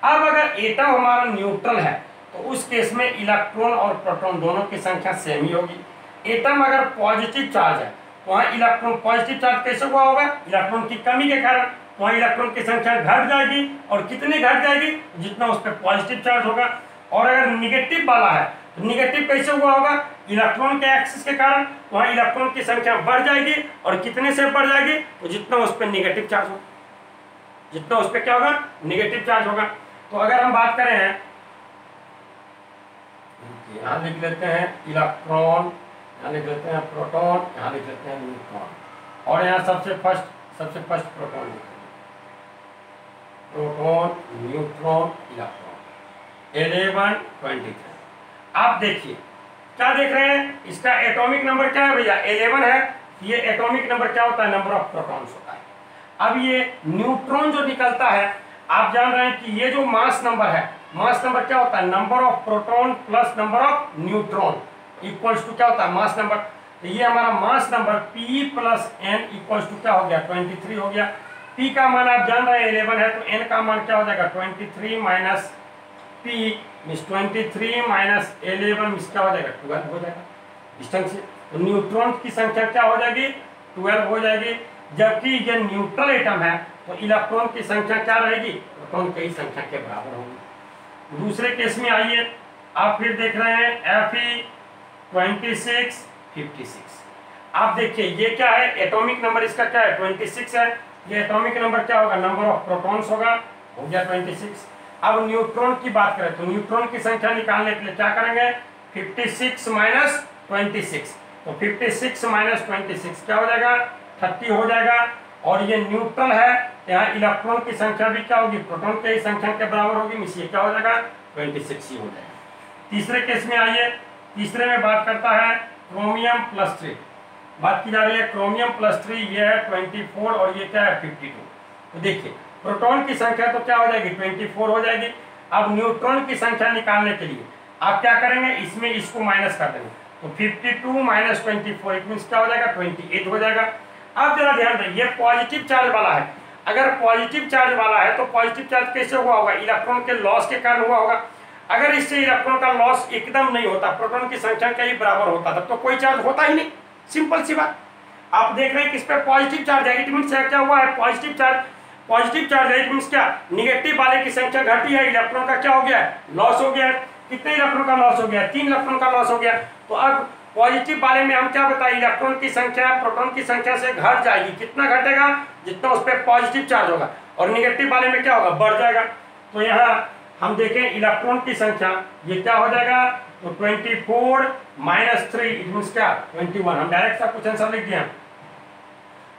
S1: अब अगर एटम हमारा न्यूट्रल है तो उस केस में इलेक्ट्रॉन और प्रोटॉन दोनों की संख्या सेम ही होगी। एटम अगर पॉजिटिव चार्ज है तो वहाँ इलेक्ट्रॉन, पॉजिटिव चार्ज कैसे हुआ होगा, इलेक्ट्रॉन की कमी के कारण वहाँ इलेक्ट्रॉन की संख्या घट जाएगी, और कितनी घट जाएगी, जितना उस पर पॉजिटिव चार्ज होगा। और अगर निगेटिव वाला है तो निगेटिव कैसे हुआ होगा, इलेक्ट्रॉन के एक्सिस के कारण वहाँ इलेक्ट्रॉन की संख्या बढ़ जाएगी, और कितने से बढ़ जाएगी, तो जितना उस पर निगेटिव चार्ज होगा, जितना उस पर क्या होगा, निगेटिव चार्ज होगा। तो अगर हम बात करें, यहाँ लिख लेते हैं इलेक्ट्रॉन, यहाँ लिख लेते हैं प्रोटॉन, यहाँ लिख लेते हैं न्यूट्रॉन, और यहाँ सबसे फर्स्ट प्रोटॉन लिखेंगे, प्रोटॉन, न्यूट्रॉन, इलेक्ट्रॉन 11, 23। आप देखिए क्या देख रहे हैं, इसका एटॉमिक नंबर क्या है भैया, 11 है। ये एटॉमिक नंबर क्या होता है, नंबर ऑफ प्रोटॉन्स होता है। अब ये न्यूट्रॉन जो निकलता है, आप जान रहे हैं कि ये जो मास नंबर है, मास नंबर क्या होता है, number of proton plus number of neutron equals to क्या होता है, मास नंबर। तो ये हमारा mass number P plus N equals to क्या हो गया, 23 हो गया। P का मान आप जान रहे हैं 11 है, तो N का मान क्या हो जाएगा, 23 minus P means 23 minus 11 means क्या हो जाएगा, 12 हो जाएगा डिस्टेंस से। तो न्यूट्रॉन की संख्या क्या हो जाएगी, 12 हो जाएगी। जबकि ये न्यूट्रल एटम है तो इलेक्ट्रॉन की संख्या क्या रहेगी, प्रोटॉन की संख्या के बराबर होगी। दूसरे केस में आइए, आप फिर देख रहे हैं Fe 26, 56। आप देखिए ये क्या है, एटॉमिक नंबर इसका क्या है, 26 है। ये एटॉमिक नंबर क्या होगा, नंबर ऑफ प्रोटॉन्स होगा, हो गया 26। अब न्यूट्रॉन की बात करें तो न्यूट्रॉन की संख्या निकालने के लिए क्या करेंगे, 56 माइनस 26। तो 56 माइनस 26 क्या हो जाएगा, 30 हो जाएगा। और ये न्यूट्रल है, यहाँ इलेक्ट्रॉन की संख्या भी क्या होगी, प्रोटॉन की संख्या के बराबर होगी, मिस ये क्या हो जाएगा, 26 ही हो जाएगा। तीसरे केस में आइए, तीसरे में बात करता है क्रोमियम +3, बात की जा रही है क्रोमियम +3, ये है 24 और ये क्या है 52। तो देखिए प्रोटॉन की संख्या तो क्या हो जाएगी, 24 हो जाएगी। अब न्यूट्रॉन की संख्या निकालने के लिए आप क्या करेंगे, इसमें इसको माइनस कर देंगे, तो 52 माइनस 24 इट मीन्स क्या हो जाएगा, 28 हो जाएगा। अब जरा ध्यान दें, ये पॉजिटिव चार्ज वाला है। अगर पॉजिटिव चार्ज वाला है तो पॉजिटिव चार्ज कैसे हुआ होगा, इलेक्ट्रॉन के लॉस के कारण हुआ होगा। अगर इससे इलेक्ट्रॉन का लॉस एकदम नहीं होता, प्रोटॉन की संख्या का ही बराबर होता, तब तो कोई चार्ज होता ही नहीं। सिंपल सी बात। आप देख रहे हैं कि इस पर पॉजिटिव चार्ज है, इट मीन्स क्या हुआ है, पॉजिटिव चार्ज है, इट मीन्स क्या, निगेटिव वाले की संख्या घटी है, इलेक्ट्रॉन का क्या हो गया है, लॉस हो गया है। कितने इलेक्ट्रॉन का लॉस हो गया, 3 इलेक्ट्रॉन का लॉस हो गया। तो अब पॉजिटिव वाले में हम क्या बताए, इलेक्ट्रॉन की संख्या प्रोटॉन की संख्या से घट जाएगी। कितना घटेगा, जितना उस पर पॉजिटिव चार्ज होगा। और निगेटिव वाले में क्या होगा, बढ़ जाएगा। तो यहाँ हम देखें इलेक्ट्रॉन की संख्या, ये क्या हो जाएगा, तो 24 - 3 इट मींस क्या 21। हम डायरेक्ट सा कुछ आंसर लिख दिया,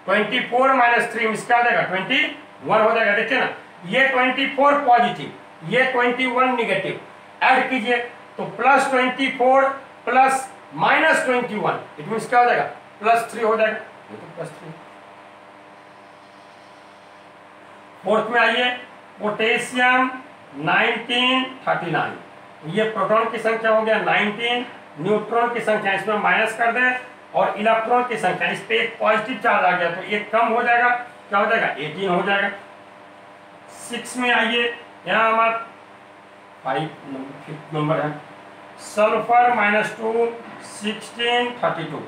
S1: 24 - 3 मींस क्या हो जाएगा 21 हो जाएगा। देखिए ना, ये 24 पॉजिटिव, ये 21 निगेटिव, ऐड कीजिए तो +24 प्लस -21 इट मींस क्या हो जाएगा +3 हो जाएगा। ये तो +3। फोर्थ में आइए, पोटेशियम 1939, ये प्रोटॉन की संख्या हो गया 19, न्यूट्रॉन की संख्या इसमें माइनस कर दें और इलेक्ट्रॉन की संख्या, इस पे एक पॉजिटिव चार्ज आ गया तो ये कम हो जाएगा, क्या हो जाएगा 18 हो जाएगा। 6 में आइए, यहाँ हमारा 5 नंबर है, सल्फर -2 1632,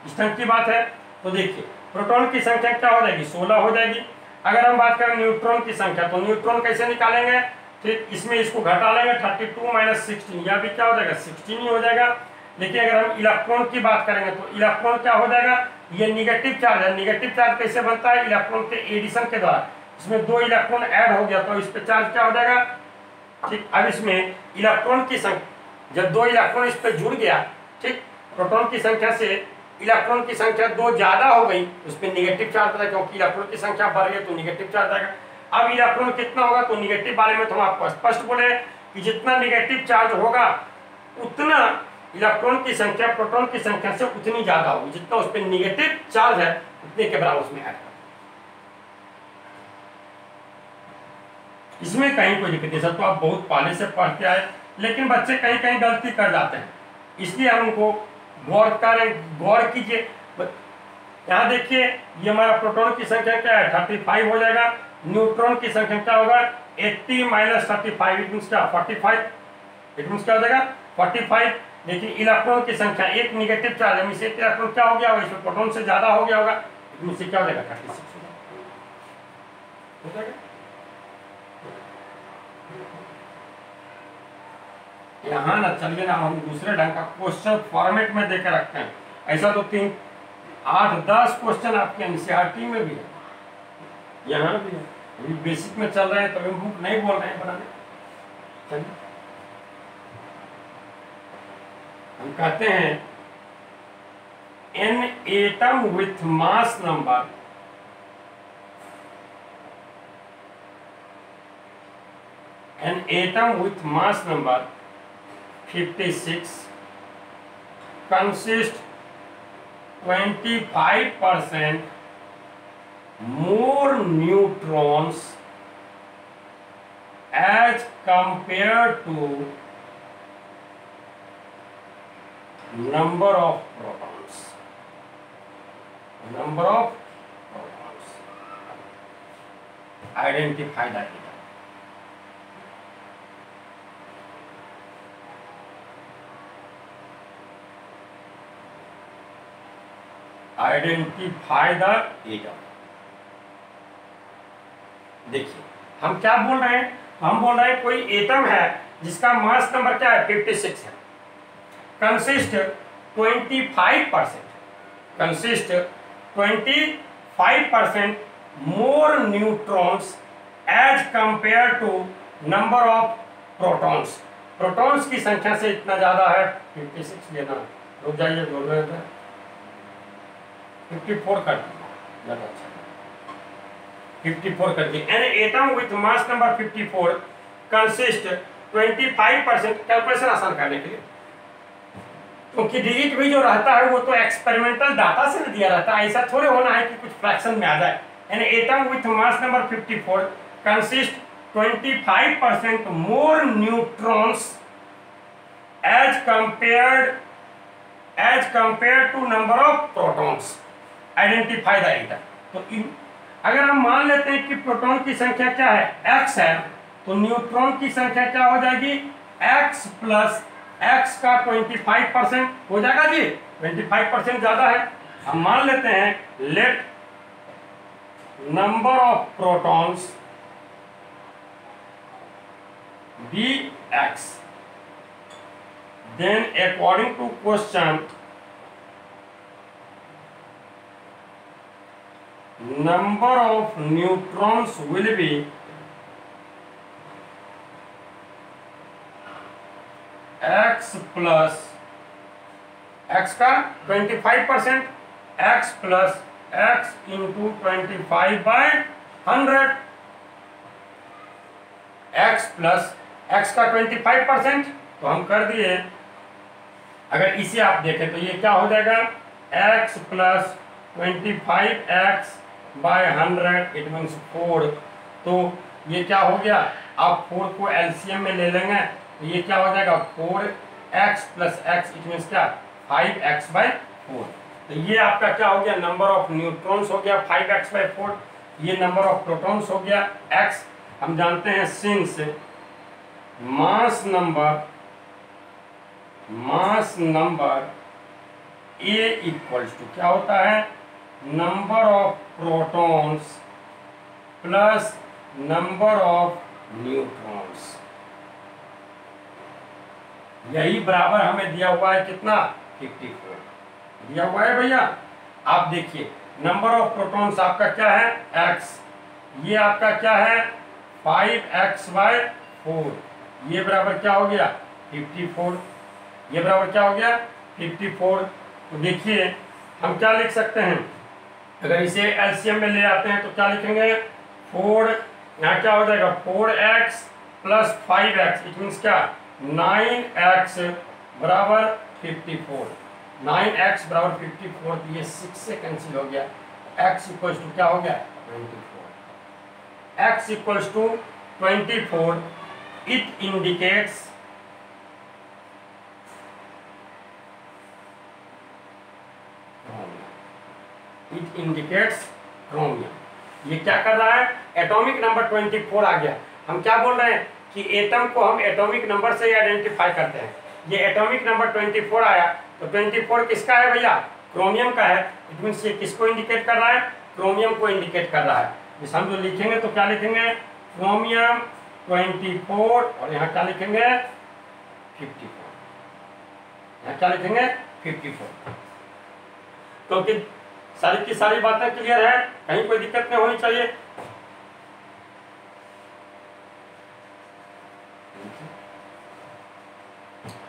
S1: इस तरह की बात है। तो देखिए प्रोटॉन की संख्या क्या हो जाएगी 16 हो जाएगी। अगर हम बात करें न्यूट्रॉन की संख्या, तो न्यूट्रॉन कैसे निकालेंगे, ठीक इसमें इसको घटा लेंगे, 32 - 16, यह भी क्या हो जाएगा 16 ही हो जाएगा। लेकिन अगर हम इलेक्ट्रॉन की बात करेंगे तो इलेक्ट्रॉन क्या हो जाएगा, ये निगेटिव चार्ज है। निगेटिव चार्ज कैसे बनता है, इलेक्ट्रॉन के एडिशन के द्वारा। इसमें 2 इलेक्ट्रॉन ऐड हो गया तो इस पे चार्ज क्या हो जाएगा, ठीक। अब इसमें इलेक्ट्रॉन की संख्या, जब 2 इलेक्ट्रॉन इस पे जुड़ गया, ठीक, प्रोटॉन की संख्या से इलेक्ट्रॉन की संख्या 2 ज्यादा हो गई, उस पर निगेटिव चार्ज बना, क्योंकि इलेक्ट्रॉन की संख्या बढ़ गई तो निगेटिव चार्ज आएगा। अब इलेक्ट्रॉन कितना होगा, तो निगेटिव वाले में तो हम आपको स्पष्ट बोले कि जितना निगेटिव चार्ज होगा उतना इलेक्ट्रॉन की संख्या प्रोटॉन की संख्या से उतनी ज्यादा होगी, जितना उस पर निगेटिव चार्ज है उतने के बराबर उसमें ऐड। इसमें कहीं कोई दिक्कत नहीं सर, तो आप बहुत पहले से पढ़ते आए, लेकिन बच्चे कहीं कहीं गलती कर जाते हैं, इसलिए हम उनको गौर कीजिए। यहाँ देखिए ये हमारा प्रोटॉन की संख्या क्या है 35 हो जाएगा, न्यूट्रॉन की संख्या क्या होगा 80 - 35 इट मींस क्या 45, इट मींस क्या हो जाएगा 45। लेकिन इलेक्ट्रॉन की संख्या, एक निगेटिव चार्ज है, एक इलेक्ट्रॉन क्या हो गया होगा, इसमें प्रोटॉन से ज्यादा हो गया होगा, इट मींस क्या हो जाएगा 36 हो जाएगा। यहाँ ना चलिए ना, हम दूसरे ढंग का क्वेश्चन फॉर्मेट में देकर रखते हैं। ऐसा तो 3 8 10 क्वेश्चन आपके एनसीईआरटी में भी है, यहाँ भी है। अभी बेसिक में चल रहे हैं तभी बुक नहीं बोल रहे हैं बनाने। चलिए हम कहते हैं N atom with mass number mass number 56 consist 25% more neutrons as compared to number of protons. Identify that. Identify the atom. देखिए हम क्या बोल रहे हैं, हम बोल रहे हैं कोई एटम है जिसका मास नंबर क्या है 56 है, consist 25% more neutrons as compare to number of protons. Protons की संख्या से इतना ज्यादा है 56 लेना, रुक जाइए बोल रहे थे 54 कर दिया, ज्यादा अच्छा 54 कर दिया। N atom with mass number 54 consist 25%, calculation आसान करने के लिए, क्योंकि डिजिट भी जो रहता है वो तो एक्सपेरिमेंटल डाटा से दिया रहता है, ऐसा थोड़े होना है कि कुछ फ्रैक्शन में आ जाए। An atom with mass number 54 consist 25% more neutrons as compare to number of protons. Identify the atom. तो अगर हम मान लेते हैं कि प्रोटॉन की संख्या क्या है x है, तो न्यूट्रॉन की संख्या क्या हो जाएगी x प्लस x का 25% हो जाएगा जी, 25% ज्यादा है। हम मान लेते हैं let number of protons be x, then according to question, number of neutrons will be x plus x का 25%, x plus x into 25/100, x plus x का 25%, तो हम कर दिए। अगर इसे आप देखें तो ये क्या हो जाएगा, x plus 25x/100 it means 4। तो ये क्या हो गया, आप 4 को एलसीएम में ले लेंगे तो ये क्या हो जाएगा 4x plus x it means क्या 5x/4। तो ये आपका क्या हो गया, नंबर ऑफ न्यूट्रॉन्स हो गया 5x/4, ये नंबर ऑफ प्रोटॉन्स हो गया x। हम जानते हैं since mass number A equals to क्या होता है, number of protons plus number of neutrons. यही बराबर हमें दिया हुआ है कितना, 54 दिया हुआ है भैया। आप देखिए नंबर ऑफ प्रोटॉन्स आपका क्या है x, ये आपका क्या है 5x/4, ये बराबर क्या हो गया 54, ये बराबर क्या हो गया 54। तो देखिए हम क्या लिख सकते हैं, अगर इसे एलसीएम में ले आते हैं तो क्या लिखेंगे 4, यहाँ क्या हो जाएगा 4x plus 5x it means क्या 9x बराबर 54, 9x बराबर 54, तो ये 6 से कैंसिल हो गया, x इक्वल्स टू क्या हो गया 24, x equals to 24। It indicates chromium. ये क्या कर रहा है, एटॉमिक नंबर 24 आ गया। हम क्या बोल रहे हैं कि एटम को हम एटॉमिक नंबर से आइडेंटिफाई करते हैं। ये एटॉमिक नंबर 24 आया, तो 24 किसका है भैया, क्रोमियम का है। इट मीन्स ये किसको इंडिकेट कर रहा है, क्रोमियम को इंडिकेट कर रहा है। इस हम जो लिखेंगे तो क्या लिखेंगे क्रोमियम 24, और यहाँ क्या लिखेंगे 54, यहाँ क्या लिखेंगे 54। क्योंकि सारी की सारी बातें क्लियर है, कहीं कोई दिक्कत नहीं होनी चाहिए।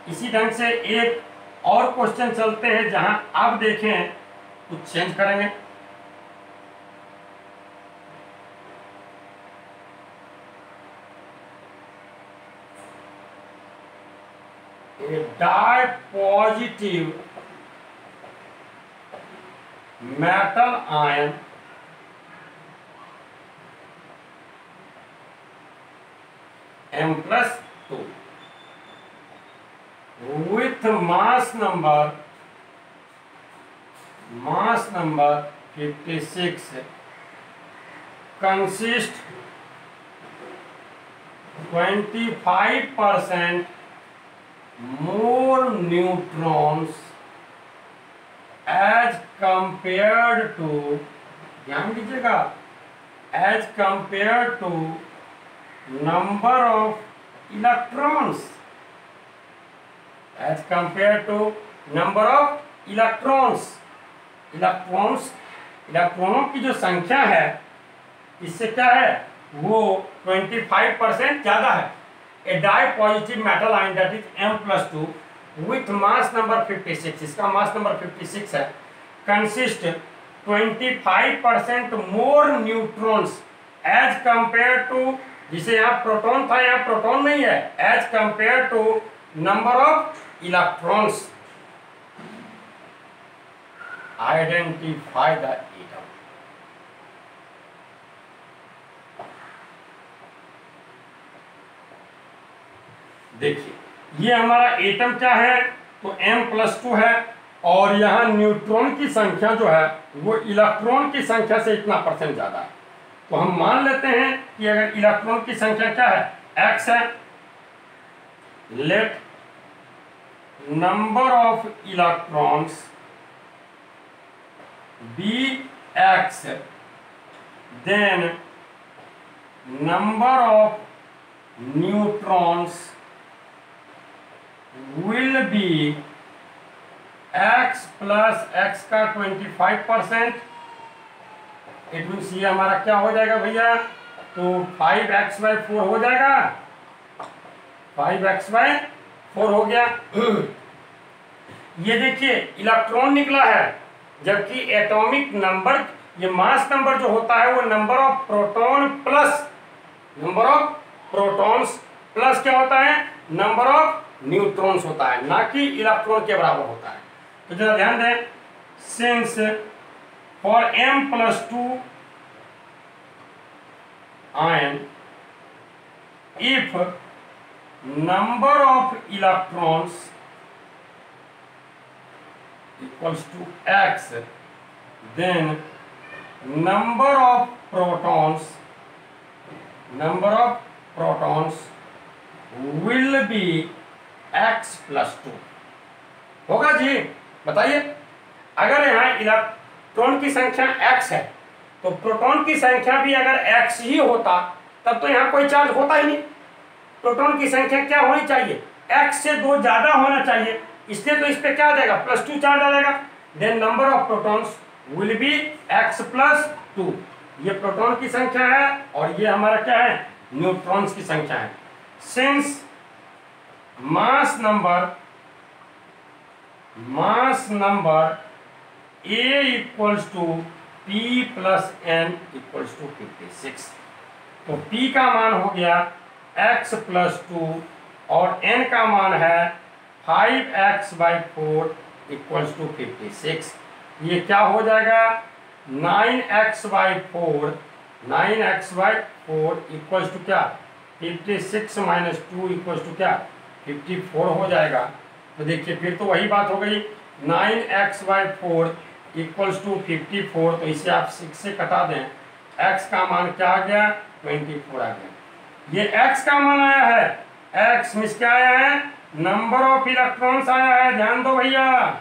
S1: इसी ढंग से एक और क्वेश्चन चलते हैं, जहां आप देखें कुछ चेंज करेंगे। A dye-positive metal ion M+2 with mass number 56 consists 25% more neutrons as compared to, ध्यान दीजिएगा, as compared to number of electrons, as compared to number of electrons। इलेक्ट्रॉनों की जो संख्या है इससे क्या है, वो 25% ज्यादा है। A dye-positive metal ion that is M+2 with mass number 56, इसका मास नंबर 56 है, consist 25% more neutrons as compared to, जिसे यहाँ प्रोटॉन था यहाँ प्रोटॉन नहीं है, as compared to number of electrons। Identify the atom। देखिए ये हमारा एटम क्या है, तो M+2 है, और यहाँ न्यूट्रॉन की संख्या जो है वो इलेक्ट्रॉन की संख्या से इतना % ज्यादा है। तो हम मान लेते हैं कि अगर इलेक्ट्रॉन की संख्या क्या है x है, let number of electrons be x, then number of neutrons will be x plus X का 25%। इट मीन्स ये हमारा क्या हो जाएगा भैया, तो 5x/4 हो जाएगा, 5x/4 हो गया। ये देखिए इलेक्ट्रॉन निकला है, जबकि एटॉमिक नंबर, ये मास नंबर जो होता है वो number of proton plus number of protons plus क्या होता है, नंबर ऑफ न्यूट्रॉन्स होता है, ना कि इलेक्ट्रॉन के बराबर होता है। तो जरा ध्यान दें, since for m+2 ion if number of electrons equals to x, then number of protons will be x+2 होगा जी। बताइए, अगर यहाँ इलेक्ट्रॉन की संख्या x है तो प्रोटॉन की संख्या भी अगर x ही होता तब तो यहाँ कोई चार्ज होता ही नहीं। प्रोटॉन की संख्या क्या होनी चाहिए, x से 2 ज्यादा होना चाहिए, इसलिए तो इस पे क्या आ जाएगा, +2 चार्ज आ जाएगा। Then number of protons will be x+2। ये प्रोटॉन की संख्या है और ये हमारा क्या है, न्यूट्रॉन्स की संख्या है। Since mass number A equals to P plus N equals to 56, तो P का मान हो गया x+2 और N का मान है 5x/4 इक्वल्स टू 56। ये क्या हो जाएगा, 9x/4 इक्वल्स टू क्या, 56 माइनस 2 इक्वल्स टू क्या, 54 हो जाएगा। तो देखिए फिर तो वही बात हो गई, 9x/4 इक्वल्स टू 54, तो इसे आप 6 से कटा दें, x का मान क्या आ गया, 24 आ गया। ये x का मान आया है, x मिस क्या आया है, नंबर ऑफ इलेक्ट्रॉन्स आया है। ध्यान दो भैया,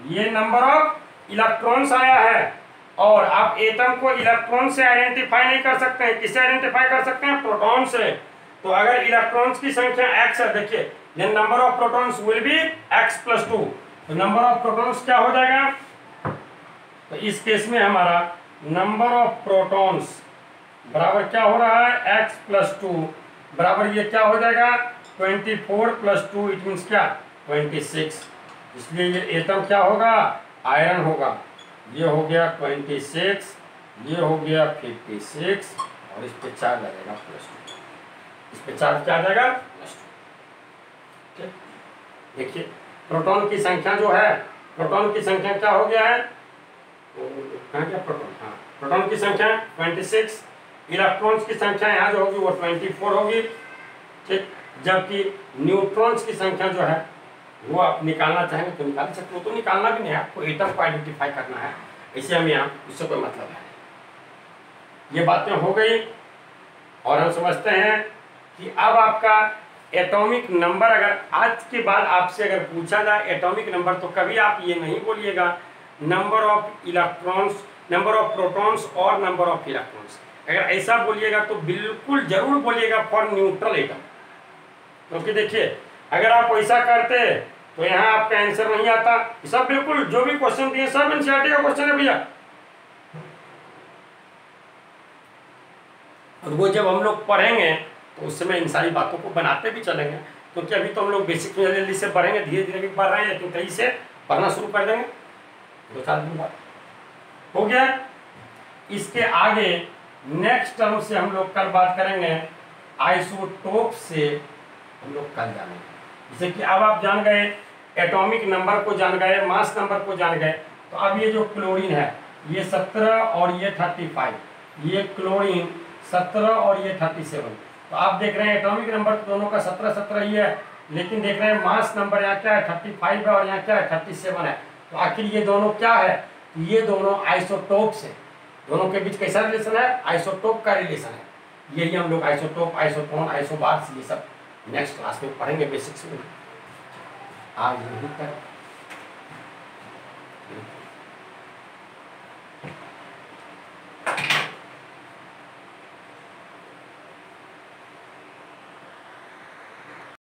S1: ये नंबर ऑफ इलेक्ट्रॉन्स आया है, और आप एटम को इलेक्ट्रॉन से आइडेंटिफाई नहीं कर सकते हैं। किससे आइडेंटिफाई कर सकते हैं, प्रोटॉन से। तो अगर इलेक्ट्रॉन्स की संख्या x है, देखिए then number of protons will be x+2, तो नंबर ऑफ प्रोटॉन्स क्या हो जाएगा, तो इस केस में हमारा नंबर ऑफ प्रोटॉन्स बराबर क्या हो रहा है, x+2 बराबर ये क्या हो जाएगा, 24 + 2 इट मीन्स क्या, 26। इसलिए ये एटम क्या होगा, आयरन होगा। ये हो गया 26, ये हो गया 56, और इस पे चार्ज लगेगा +2, इस पे चार्ज क्या आ जाएगा, +2। देखिए प्रोटॉन की संख्या जो है, प्रोटॉन की संख्या क्या हो गया है, कहाँ क्या प्रोटॉन, हाँ प्रोटॉन की संख्या 26, इलेक्ट्रॉन्स की संख्या यहाँ जो होगी वो 24 होगी, ठीक। जबकि न्यूट्रॉन्स की संख्या जो है वो आप निकालना चाहेंगे तो निकाल सकते हो, तो निकालना भी नहीं है, आपको एटम को आइडेंटिफाई करना है, इसे हम यहाँ, इससे कोई मतलब है। ये बातें हो गई, और हम समझते हैं कि अब आपका एटॉमिक नंबर, अगर आज के बाद आपसे अगर पूछा जाए एटॉमिक नंबर, तो कभी आप ये नहीं बोलिएगा number of electrons, number of protons और नंबर ऑफ इलेक्ट्रॉन्स। अगर ऐसा बोलिएगा तो बिल्कुल जरूर बोलिएगा फॉर न्यूट्रल एटम, क्योंकि देखिए अगर आप ऐसा करते तो यहाँ आपका आंसर नहीं आता। सब बिल्कुल जो भी क्वेश्चन दिए सब एनसीईआरटी का क्वेश्चन है भैया, और वो जब हम लोग पढ़ेंगे तो उस समय इन सारी बातों को बनाते भी चलेंगे, क्योंकि अभी तो हम लोग बेसिक में जल्दी से पढ़ेंगे, धीरे धीरे भी पढ़ रहे हैं, लेकिन कहीं से पढ़ना शुरू कर देंगे, 2-4 दिन बाद हो गया। इसके आगे नेक्स्ट टर्म से हम लोग कल बात करेंगे, आइसोटोप से हम लोग कल जानेंगे। जैसे कि अब आप जान गए एटॉमिक नंबर को, जान गए मास नंबर को, जान गए, तो अब ये जो क्लोरीन है ये 17 और ये 35, ये क्लोरीन 17 और ये 37, तो आप देख रहे हैं एटॉमिक नंबर दोनों का 17-17 ही है, लेकिन देख रहे हैं मास नंबर यहाँ क्या है, 35 है, और यहाँ क्या है, 37 है। तो आखिर ये दोनों क्या है, ये दोनों आइसोटोप्स हैं। दोनों के बीच कैसा रिलेशन है, आइसोटोप का रिलेशन है। यही हम लोग आइसोटोप, आइसोटोन, आइसोबार्स, ये सब नेक्स्ट क्लास में पढ़ेंगे बेसिक्स में। आज यहीं तक।